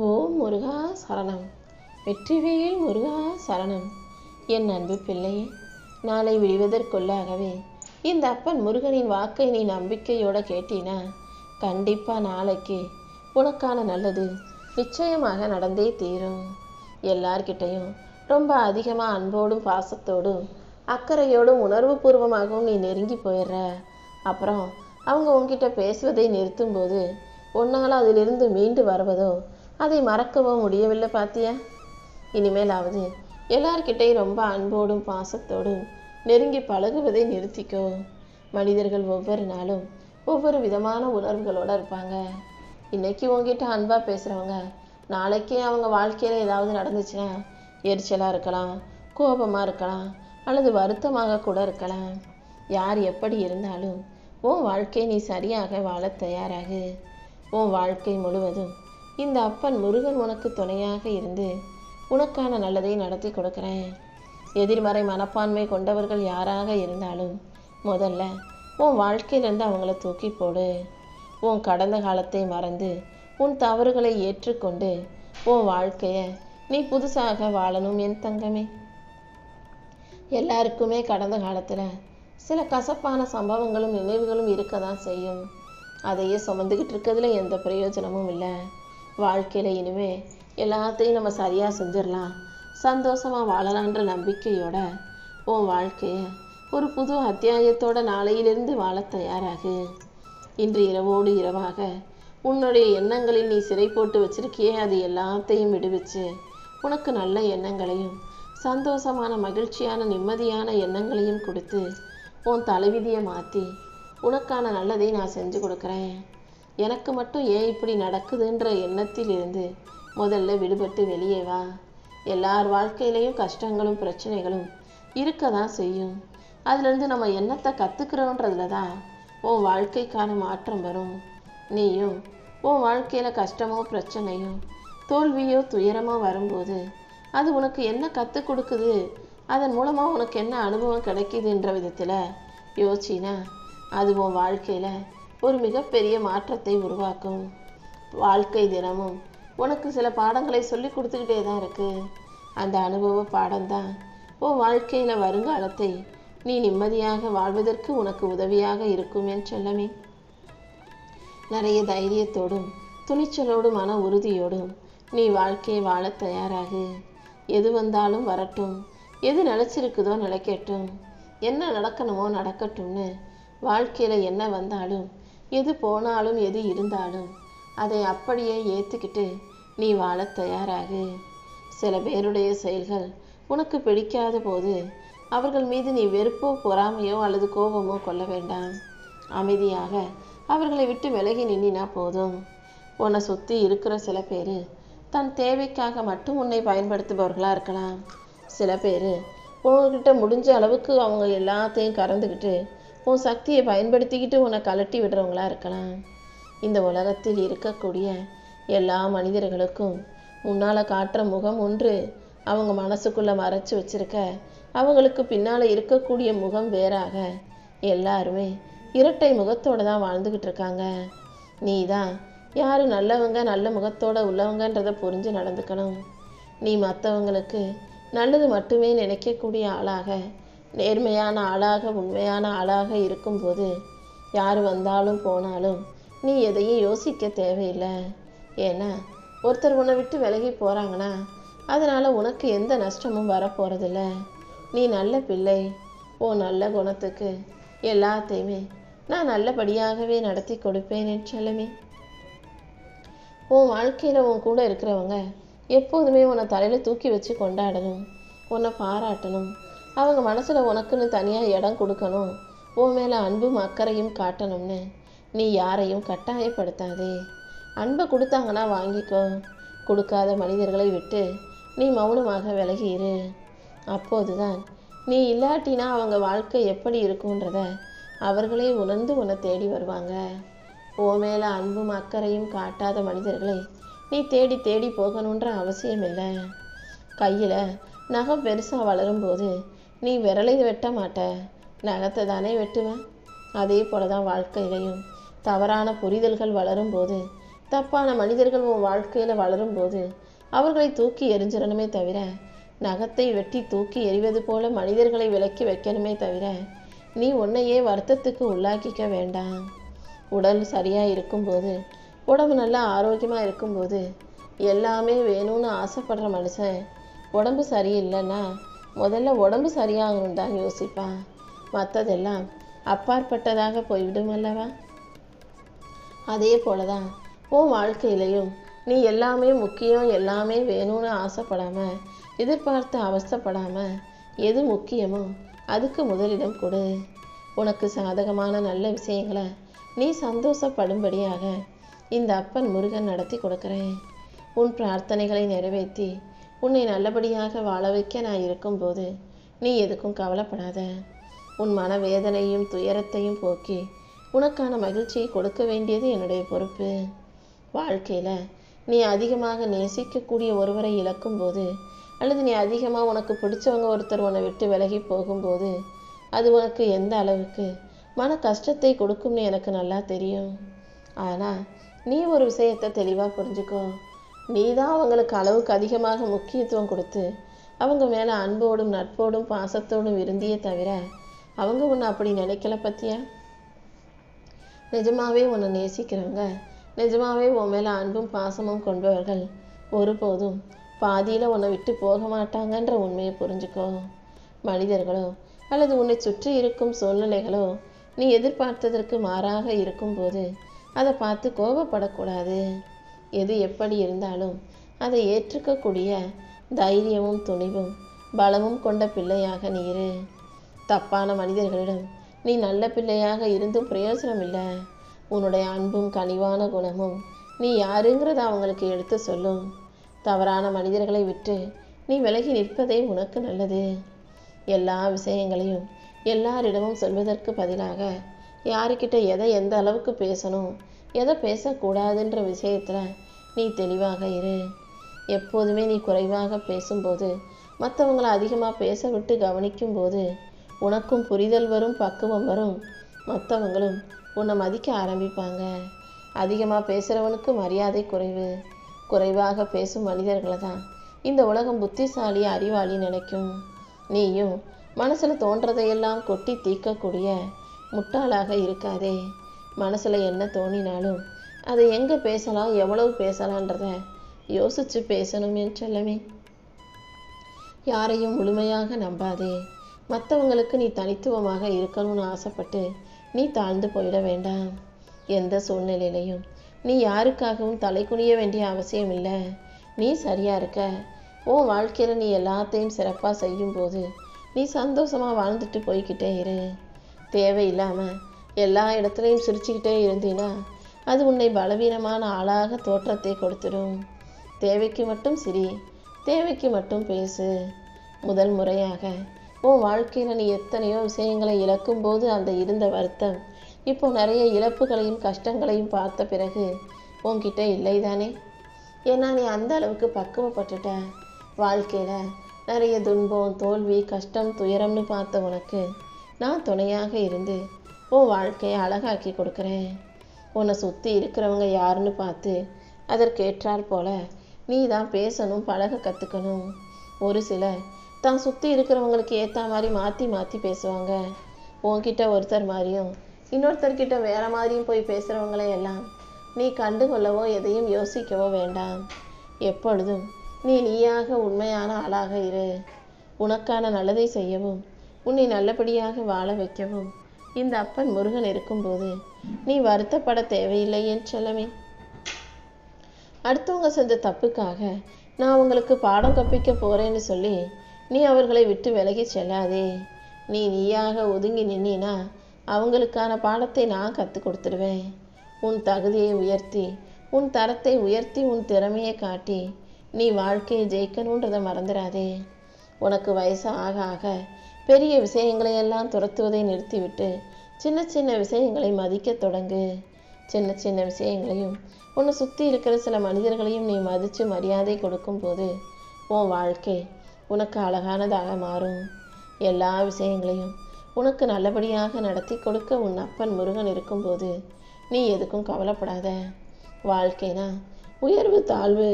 ஓம் முருகா சரணம். வெற்றிவேல் முருகா சரணம். என் அன்பு பிள்ளையே, நாளை விடுவதற்குள்ளாகவே இந்த அப்பன் முருகனின் வாக்கை நீ நம்பிக்கையோட கேட்டினா கண்டிப்பாக நாளைக்கு உனக்கான நல்லது நிச்சயமாக நடந்தே தீரும். எல்லார்கிட்டையும் ரொம்ப அதிகமாக அன்போடும் பாசத்தோடும் அக்கறையோடும் உணர்வு பூர்வமாகவும் நீ நெருங்கி போயிடுற. அப்புறம் அவங்க உன்கிட்ட பேசுவதை நிறுத்தும்போது உன்னால் அதிலிருந்து மீண்டு வருவதோ அதை மறக்கவோ முடியவில்லை பார்த்தியா? இனிமேலாவது எல்லார்கிட்டையும் ரொம்ப அன்போடும் பாசத்தோடும் நெருங்கி பழகுவதை நிறுத்திக்கோ. மனிதர்கள் ஒவ்வொரு நாளும் ஒவ்வொரு விதமான உணர்வுகளோடு இருப்பாங்க. இன்னைக்கு உங்ககிட்ட அன்பாக பேசுகிறவங்க நாளைக்கே அவங்க வாழ்க்கையில் ஏதாவது நடந்துச்சுன்னா எரிச்சலாக இருக்கலாம், கோபமாக இருக்கலாம், அல்லது வருத்தமாக கூட இருக்கலாம். யார் எப்படி இருந்தாலும் உன் வாழ்க்கை நீ சரியாக வாழ தயாராகு. உன் வாழ்க்கை முழுவதும் இந்த அப்பன் முருகன் உனக்கு துணையாக இருந்து உனக்கான நல்லதை நடத்தி கொடுக்குறேன். எதிர்மறை மனப்பான்மை கொண்டவர்கள் யாராக இருந்தாலும் முதல்ல உன் வாழ்க்கையிலேருந்து அவங்கள தூக்கி போடு. உன் கடந்த காலத்தை மறந்து உன் தவறுகளை ஏற்றுக்கொண்டு உன் வாழ்க்கையை நீ புதுசாக வாழணும் என் தங்கமே. எல்லாருக்குமே கடந்த காலத்தில் சில கசப்பான சம்பவங்களும் நினைவுகளும் இருக்க தான் செய்யும். அதையே சுமந்துக்கிட்டு இருக்கிறதுல எந்த பிரயோஜனமும் இல்லை. வாழ்க்கையில் இனிமே எல்லாத்தையும் நம்ம சரியாக செஞ்சிடலாம், சந்தோஷமாக வாழலான்ற நம்பிக்கையோட உன் வாழ்க்கையை ஒரு புது அத்தியாயத்தோட நாளையிலிருந்து வாழ தயாராகு. இன்று இரவோடு இரவாக உன்னுடைய எண்ணங்களில் நீ சிறை போட்டு வச்சிருக்கியே அது எல்லாத்தையும் விடுவிச்சு உனக்கு நல்ல எண்ணங்களையும் சந்தோஷமான மகிழ்ச்சியான நிம்மதியான எண்ணங்களையும் கொடுத்து உன் தலைவிதியை மாற்றி உனக்கான நல்லதை நான் செஞ்சு கொடுக்குறேன். எனக்கு மட்டும் ஏன் இப்படி நடக்குதுன்ற எண்ணத்தில் இருந்து முதல்ல விடுபட்டு வெளியே வா. எல்லார் வாழ்க்கையிலையும் கஷ்டங்களும் பிரச்சனைகளும் இருக்க தான் செய்யும். அதுலேருந்து நம்ம என்னத்தை கற்றுக்கிறோன்றதுல தான் உன் வாழ்க்கைக்கான மாற்றம் வரும். நீயும் உன் வாழ்க்கையில் கஷ்டமோ பிரச்சனையோ தோல்வியோ துயரமோ வரும்போது அது உனக்கு என்ன கற்றுக் கொடுக்குது, அதன் மூலமாக உனக்கு என்ன அனுபவம் கிடைக்குதுன்ற விதத்தில் யோசிச்சினா அது உன் வாழ்க்கையில் ஒரு மிகப்பெரிய மாற்றத்தை உருவாக்கும். வாழ்க்கை தினமும் உனக்கு சில பாடங்களை சொல்லி கொடுத்துக்கிட்டே தான் இருக்குது. அந்த அனுபவ பாடம்தான் உன் வாழ்க்கையில் வருங்காலத்தை நீ நிம்மதியாக வாழ்வதற்கு உனக்கு உதவியாக இருக்கும் என் செல்லமே. நிறைய தைரியத்தோடும் துணிச்சலோடும் மன உறுதியோடும் நீ வாழ்க்கையை வாழ தயாராகு. எது வந்தாலும் வரட்டும், எது நிலைச்சிருக்குதோ நிலைக்கட்டும், என்ன நடக்கணுமோ நடக்கட்டும்னு வாழ்க்கையில் என்ன வந்தாலும் எது போனாலும் எது இருந்தாலும் அதை அப்படியே ஏற்றுக்கிட்டு நீ வாழ தயாராகு. சில பேருடைய செயல்கள் உனக்கு பிடிக்காத போது அவர்கள் மீது நீ வெறுப்போ பொறாமையோ அல்லது கோபமோ கொள்ள வேண்டாம். அமைதியாக அவர்களை விட்டு விலகி நின்னா போதும். உன்னை சுற்றி இருக்கிற சில பேர் தன் தேவைக்காக மட்டும் உன்னை பயன்படுத்துபவர்களாக இருக்கலாம். சில பேர் உங்ககிட்ட முடிஞ்ச அளவுக்கு அவங்க எல்லாத்தையும் கறந்துக்கிட்டு உன் சக்தியை பயன்படுத்திக்கிட்டு உன்னை கலட்டி விடுறவங்களா இருக்கலாம். இந்த உலகத்தில் இருக்கக்கூடிய எல்லா மனிதர்களுக்கும் முன்னால் காட்டுற முகம் ஒன்று, அவங்க மனசுக்குள்ளே மறைச்சி வச்சிருக்க அவங்களுக்கு பின்னால் இருக்கக்கூடிய முகம் வேறாக. எல்லாருமே இரட்டை முகத்தோடு தான் வாழ்ந்துக்கிட்டு இருக்காங்க. நீ தான் யார் நல்லவங்க நல்ல முகத்தோடு உள்ளவங்கன்றதை புரிஞ்சு நடந்துக்கணும். நீ மற்றவங்களுக்கு நல்லது மட்டுமே நினைக்கக்கூடிய ஆளாக, நேர்மையான ஆளாக, உண்மையான ஆளாக இருக்கும்போது யார் வந்தாலும் போனாலும் நீ எதையும் யோசிக்க தேவையில்லை. ஏன்னா ஒருத்தர் உன்னை விட்டு விலகி போகிறாங்கன்னா அதனால் உனக்கு எந்த நஷ்டமும் வரப்போகிறதில்ல. நீ நல்ல பிள்ளை. ஓ நல்ல குணத்துக்கு எல்லாத்தையுமே நான் நல்லபடியாகவே நடத்தி கொடுப்பேன் என் செல்லமே. உன் வாழ்க்கையில் உன் கூட இருக்கிறவங்க எப்போதுமே உன்னை தலையில் தூக்கி வச்சு கொண்டாடணும், உன்னை பாராட்டணும், அவங்க மனசில் உனக்குன்னு தனியாக இடம் கொடுக்கணும், உன் மேலே அன்பும் அக்கறையும் காட்டணும்னு நீ யாரையும் கட்டாயப்படுத்தாதே. அன்பை கொடுத்தாங்கன்னா வாங்கிக்கோ. கொடுக்காத மனிதர்களை விட்டு நீ மௌனமாக விலகிரு. அப்போது தான் நீ இல்லாட்டினா அவங்க வாழ்க்கை எப்படி இருக்குன்றத அவர்களே உணர்ந்து உன்னை தேடி வருவாங்க. உன் மேலே அன்பும் அக்கறையும் காட்டாத மனிதர்களை நீ தேடி தேடி போகணுன்ற அவசியம் இல்லை. கையில் நகம் பெருசாக வளரும்போது நீ விரலை வெட்ட மாட்ட, நகத்தை தானே வெட்டுவேன். அதே போல தான் வாழ்க்கையிலையும் தவறான புரிதல்கள் வளரும்போது தப்பான மனிதர்கள் உன் வாழ்க்கையில் வளரும்போது அவர்களை தூக்கி எறிஞ்சிடணுமே தவிர, நகத்தை வெட்டி தூக்கி எறிவது போல மனிதர்களை விலக்கி வைக்கணுமே தவிர, நீ உன்னையே வருத்தத்துக்கு உள்ளாக்கிக்க வேண்டாம். உடல் சரியாக இருக்கும்போது, உடம்பு நல்லா ஆரோக்கியமாக இருக்கும்போது எல்லாமே வேணும்னு ஆசைப்படுற மனுஷன் உடம்பு சரியில்லைன்னா முதல்ல உடம்பு சரியாகணும் தான் யோசிப்பான். மற்றதெல்லாம் அப்பாற்பட்டதாக போய்விடும் அல்லவா? அதே போலதான் உன் வாழ்க்கையிலையும் நீ எல்லாமே முக்கியம், எல்லாமே வேணும்னு ஆசைப்படாமல், எதிர்பார்த்து அவஸ்தைப்படாமல், எது முக்கியமோ அதுக்கு முதலிடம் கொடு. உனக்கு சாதகமான நல்ல விஷயங்களை நீ சந்தோஷப்படும்படியாக இந்த அப்பன் முருகன் நடத்தி கொடுக்குறேன். உன் பிரார்த்தனைகளை நிறைவேற்றி உன்னை நல்லபடியாக வாழ வைக்க நான் இருக்கும்போது நீ எதுக்கும் கவலைப்படாத. உன் மனவேதனையும் துயரத்தையும் போக்கி உனக்கான மகிழ்ச்சியை கொடுக்க வேண்டியது என்னுடைய பொறுப்பு. வாழ்க்கையில் நீ அதிகமாக நேசிக்கக்கூடிய ஒருவரை இழக்கும்போது, அல்லது நீ அதிகமாக உனக்கு பிடிச்சவங்க ஒருத்தர் உன்னை விட்டு விலகி போகும்போது, அது உனக்கு எந்த அளவுக்கு மன கஷ்டத்தை கொடுக்கும்னு எனக்கு நல்லா தெரியும். ஆனால் நீ ஒரு விஷயத்தை தெளிவாக புரிஞ்சுக்கோ. நீ தான் அவங்களுக்கு அளவுக்கு அதிகமாக முக்கியத்துவம் கொடுத்து அவங்க மேலே அன்போடும் நட்போடும் பாசத்தோடும் இருந்தியே தவிர, அவங்க உன்னை அப்படி நினைக்கல பத்தியா? நிஜமாவே உன்னை நேசிக்கிறவங்க, நிஜமாவே உன் மேலே அன்பும் பாசமும் கொண்டவர்கள் ஒருபோதும் பாதியில் உன்னை விட்டு போக மாட்டாங்கன்ற உண்மையை புரிஞ்சுக்கோ. மனிதர்களோ அல்லது உன்னை சுற்றி இருக்கும் சூழ்நிலைகளோ நீ எதிர்பார்த்ததற்கு மாறாக இருக்கும்போது அதை பார்த்து கோபப்படக்கூடாது. எது எப்படி இருந்தாலும் அதை ஏற்றுக்கக்கூடிய தைரியமும் துணிவும் பலமும் கொண்ட பிள்ளையாக நீ இரு. தப்பான மனிதர்களிடம் நீ நல்ல பிள்ளையாக இருந்தும் பிரயோஜனம் இல்லை. உன்னுடைய அன்பும் கனிவான குணமும் நீ யாருங்கிறத அவங்களுக்கு எடுத்து சொல்லும். தவறான மனிதர்களை விட்டு நீ விலகி நிற்பதே உனக்கு நல்லது. எல்லா விஷயங்களையும் எல்லாரிடமும் சொல்வதற்கு பதிலாக யாருக்கிட்ட எதை எந்த அளவுக்கு பேசணும், எதை பேசக்கூடாதுன்ற விஷயத்தில் நீ தெளிவாக இரு. எப்போதுமே நீ குறைவாக பேசும்போது, மற்றவங்களை அதிகமாக பேச விட்டு கவனிக்கும்போது உனக்கும் புரிதல் வரும், பக்குவம் வரும். மற்றவங்களும் உன்னை மதிக்க ஆரம்பிப்பாங்க. அதிகமாக பேசுகிறவனுக்கு மரியாதை குறைவு. குறைவாக பேசும் மனிதர்களை தான் இந்த உலகம் புத்திசாலி, அறிவாளி நினைக்கும். நீயும் மனசில் தோன்றதையெல்லாம் கொட்டி தீர்க்கக்கூடிய முட்டாளாக இருக்காதே. மனசில் என்ன தோணினாலும் அதை எங்கே பேசலாம், எவ்வளவு பேசலான்றத யோசித்து பேசணும் என் செல்லமே. யாரையும் முழுமையாக நம்பாதே. மற்றவங்களுக்கு நீ தனித்துவமாக இருக்கணும்னு ஆசைப்பட்டு நீ தாழ்ந்து போயிட வேண்டாம். எந்த சூழ்நிலையிலையும் நீ யாருக்காகவும் தலை குனிய வேண்டிய அவசியம் இல்லை. நீ சரியாக இருக்க. உன் வாழ்க்கையில் நீ எல்லாத்தையும் சிறப்பாக செய்யும்போது நீ சந்தோஷமாக வாழ்ந்துட்டு போய்கிட்டே இரு. தேவையில்லாமல் எல்லா இடத்துலையும் சிரிச்சுக்கிட்டே இருந்தீன்னா அது உன்னை பலவீனமான ஆளாக தோற்றத்தை கொடுத்துடும். தேவைக்கு மட்டும் சிரி, தேவைக்கு மட்டும் பேசு. முதல் முறையாக உன் வாழ்க்கையில் நீ எத்தனையோ விஷயங்களை இழக்கும்போது அந்த இருந்த வருத்தம் இப்போ நிறைய இழப்புகளையும் கஷ்டங்களையும் பார்த்த பிறகு உன்கிட்ட இல்லை தானே? ஏன்னா நீ அந்த அளவுக்கு பக்குவப்பட்டுட்ட. வாழ்க்கையில் நிறைய துன்பம், தோல்வி, கஷ்டம், துயரம்னு பார்த்த உனக்கு நான் துணையாக இருந்து உன் வாழ்க்கையை அழகாக்கி கொடுக்குறேன். உன்னை சுற்றி இருக்கிறவங்க யாருன்னு பார்த்து அதற்கேற்றாற் போல நீ தான் பேசணும், பழக கற்றுக்கணும். ஒரு சிலர் தான் சுற்றி இருக்கிறவங்களுக்கு ஏற்ற மாதிரி மாற்றி மாற்றி பேசுவாங்க. உன்கிட்ட ஒருத்தர் மாதிரியும் இன்னொருத்தர்கிட்ட வேற மாதிரியும் போய் பேசுகிறவங்களே எல்லாம் நீ கண்டுகொள்ளவோ எதையும் யோசிக்கவோ வேண்டாம். எப்பொழுதும் நீ நீயாக உண்மையான ஆளாக இரு. உனக்கான நல்லதை செய்யவும் உன்னை நல்லபடியாக வாழ வைக்கவும் இந்த அப்பன் முருகன் இருக்கும்போது நீ வருத்தப்பட தேவையில்லை என் செல்லமே. அடுத்தவங்க செஞ்ச தப்புக்காக நான் உங்களுக்கு பாடம் கற்பிக்க போறேன்னு சொல்லி நீ அவர்களை விட்டு விலகி செல்லாதே. நீ நீயாக ஒதுங்கி நின்னா அவங்களுக்கான பாடத்தை நான் கற்றுக் கொடுத்துடுவேன். உன் தகுதியை உயர்த்தி, உன் தரத்தை உயர்த்தி, உன் திறமையை காட்டி நீ வாழ்க்கையை ஜெயிக்கணுன்றதை மறந்துடாதே. உனக்கு வயசு ஆக ஆக பெரிய விஷயங்களையெல்லாம் துரத்துவதை நிறுத்திவிட்டு சின்ன சின்ன விஷயங்களை மதிக்க தொடங்கு. சின்ன சின்ன விஷயங்களையும் உன்னை சுற்றி இருக்கிற சில மனிதர்களையும் நீ மதித்து மரியாதை கொடுக்கும்போது உன் வாழ்க்கை உனக்கு அழகானதாக மாறும். எல்லா விஷயங்களையும் உனக்கு நல்லபடியாக நடத்தி கொடுக்க உன் அப்பன் முருகன் இருக்கும்போது நீ எதுக்கும் கவலைப்படாத. வாழ்க்கைனா உயர்வு தாழ்வு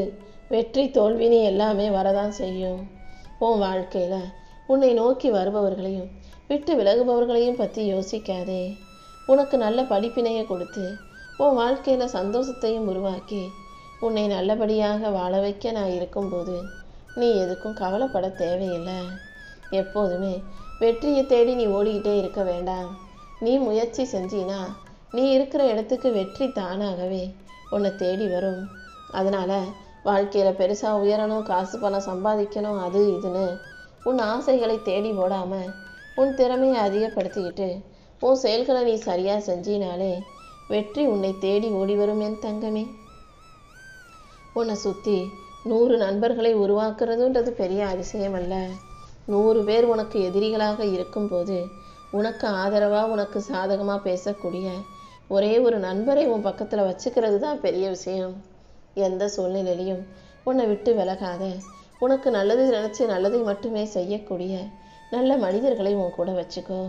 வெற்றி தோல்வின்னு எல்லாமே வரதான் செய்யும். உன் வாழ்க்கையில் உன்னை நோக்கி வருபவர்களையும் விட்டு விலகுபவர்களையும் பற்றி யோசிக்காதே. உனக்கு நல்ல படிப்பினையை கொடுத்து உன் வாழ்க்கையில் சந்தோஷத்தையும் உருவாக்கி உன்னை நல்லபடியாக வாழ வைக்க நான் இருக்கும்போது நீ எதுக்கும் கவலைப்பட தேவையில்லை. எப்போதுமே வெற்றியை தேடி நீ ஓடிக்கிட்டே இருக்க வேண்டாம். நீ முயற்சி செஞ்சினா நீ இருக்கிற இடத்துக்கு வெற்றி தானாகவே உன்னை தேடி வரும். அதனால் வாழ்க்கையில் பெருசாக உயரணும், காசு பணம் சம்பாதிக்கணும், அது இதுன்னு உன் ஆசைகளை தேடி ஓடாமல் உன் திறமையை அதிகப்படுத்திக்கிட்டு உன் செயல்களை நீ சரியாக செஞ்சினாலே வெற்றி உன்னை தேடி ஓடி வரும் என் தங்கமே. உன்னை சுற்றி 100 நண்பர்களை உருவாக்குறதுன்றது பெரிய அதிசயம் அல்ல. 100 பேர் உனக்கு எதிரிகளாக இருக்கும்போது உனக்கு ஆதரவாக உனக்கு சாதகமாக பேசக்கூடிய ஒரே ஒரு நண்பரை உன் பக்கத்தில் வச்சுக்கிறது தான் பெரிய விஷயம். எந்த சூழ்நிலையிலையும் உன்னை விட்டு விலகாத, உனக்கு நல்லது நினச்சி நல்லதை மட்டுமே செய்யக்கூடிய நல்ல மனிதர்களை உன் கூட வச்சுக்கோ.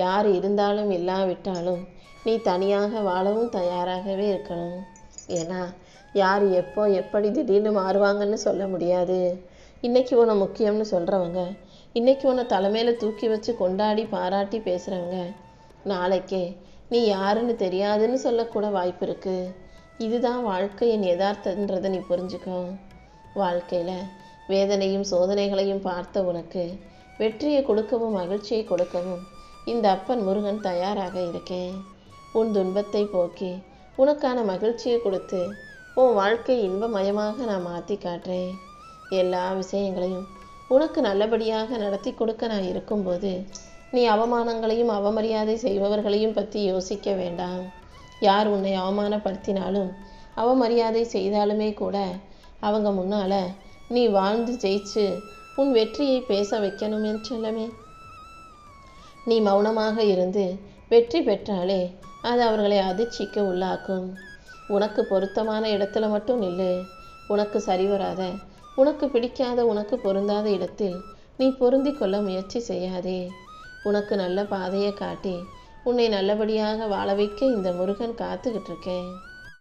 யார் இருந்தாலும் இல்லாவிட்டாலும் நீ தனியாக வாழவும் தயாராகவே இருக்கணும். ஏன்னா யார் எப்போ எப்படி திடீர்னு மாறுவாங்கன்னு சொல்ல முடியாது. இன்றைக்கி உன்னை முக்கியம்னு சொல்கிறவங்க, இன்றைக்கி உன்னை தலைமையில் தூக்கி வச்சு கொண்டாடி பாராட்டி பேசுகிறவங்க நாளைக்கே நீ யாருன்னு தெரியாதுன்னு சொல்லக்கூட வாய்ப்பு இருக்குது. இதுதான் வாழ்க்கையின் யதார்த்தன்றதை நீ புரிஞ்சுக்கோ. வாழ்க்கையில் வேதனையும் சோதனைகளையும் பார்த்த உனக்கு வெற்றியை கொடுக்கவும் மகிழ்ச்சியை கொடுக்கவும் இந்த அப்பன் முருகன் தயாராக இருக்கேன். உன் துன்பத்தை போக்கி உனக்கான மகிழ்ச்சியை கொடுத்து உன் வாழ்க்கை இன்பமயமாக நான் மாற்றி காட்டுறேன். எல்லா விஷயங்களையும் உனக்கு நல்லபடியாக நடத்தி கொடுக்க நான் இருக்கும்போது நீ அவமானங்களையும் அவமரியாதை செய்பவர்களையும் பற்றி யோசிக்க வேண்டாம். யார் உன்னை அவமானப்படுத்தினாலும் அவமரியாதை செய்தாலுமே கூட அவங்க முன்னால் நீ வாழ்ந்து ஜெயிச்சு உன் வெற்றியை பேச வைக்கணும் என் செல்லமே. நீ மௌனமாக இருந்து வெற்றி பெற்றாலே அது அவர்களை அதிர்ச்சிக்கு உள்ளாக்கும். உனக்கு பொருத்தமான இடத்துல மட்டும் நில்லு. உனக்கு சரிவராத, உனக்கு பிடிக்காத, உனக்கு பொருந்தாத இடத்தில் நீ பொருந்தி கொள்ள முயற்சி செய்யாதே. உனக்கு நல்ல பாதையை காட்டி உன்னை நல்லபடியாக வாழ வைக்க இந்த முருகன் காத்துக்கிட்டு இருக்கேன்.